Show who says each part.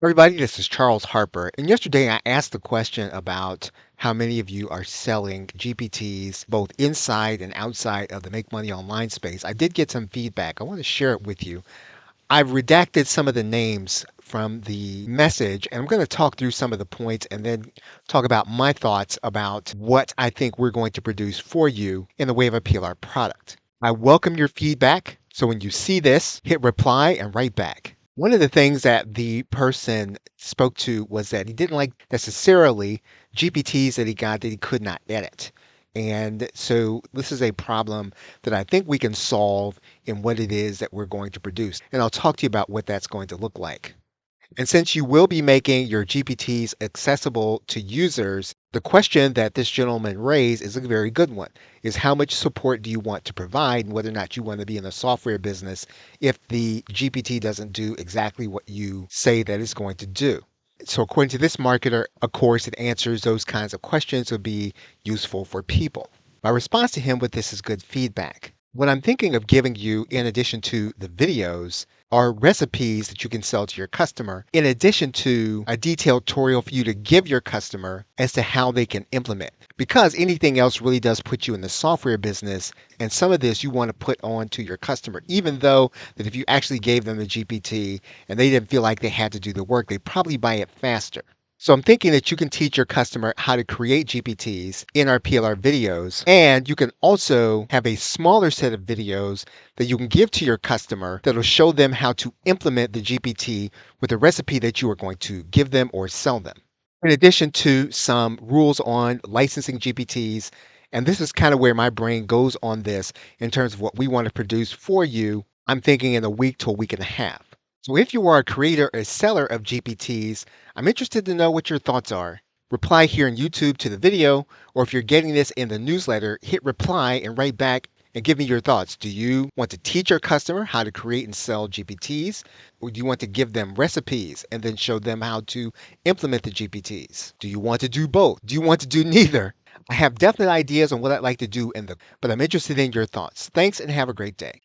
Speaker 1: Everybody, this is Charles Harper. And yesterday I asked the question about how many of you are selling GPTs both inside and outside of the Make Money Online space. I did get some feedback. I want to share it with you. I've redacted some of the names from the message, and I'm going to talk through some of the points and then talk about my thoughts about what I think we're going to produce for you in the way of a PLR product. I welcome your feedback. So when you see this, hit reply and write back. One of the things that the person spoke to was that he didn't like necessarily GPTs that he got that he could not edit. And so this is a problem that I think we can solve in what it is that we're going to produce. And I'll talk to you about what that's going to look like. And since you will be making your GPTs accessible to users, the question that this gentleman raised is a very good one, is how much support do you want to provide and whether or not you want to be in the software business if the GPT doesn't do exactly what you say that it's going to do. So according to this marketer, of course, it answers those kinds of questions would be useful for people. My response to him with this is good feedback. What I'm thinking of giving you, in addition to the videos, are recipes that you can sell to your customer, in addition to a detailed tutorial for you to give your customer as to how they can implement. Because anything else really does put you in the software business, and some of this you want to put on to your customer, even though that if you actually gave them the GPT and they didn't feel like they had to do the work, they probably buy it faster. So I'm thinking that you can teach your customer how to create GPTs in our PLR videos, and you can also have a smaller set of videos that you can give to your customer that'll show them how to implement the GPT with the recipe that you are going to give them or sell them. In addition to some rules on licensing GPTs, and this is kind of where my brain goes on this in terms of what we want to produce for you, I'm thinking in a week to a week and a half. So if you are a creator or seller of GPTs, I'm interested to know what your thoughts are. Reply here on YouTube to the video, or if you're getting this in the newsletter, hit reply and write back and give me your thoughts. Do you want to teach your customer how to create and sell GPTs? Or do you want to give them recipes and then show them how to implement the GPTs? Do you want to do both? Do you want to do neither? I have definite ideas on what I'd like to do but I'm interested in your thoughts. Thanks and have a great day.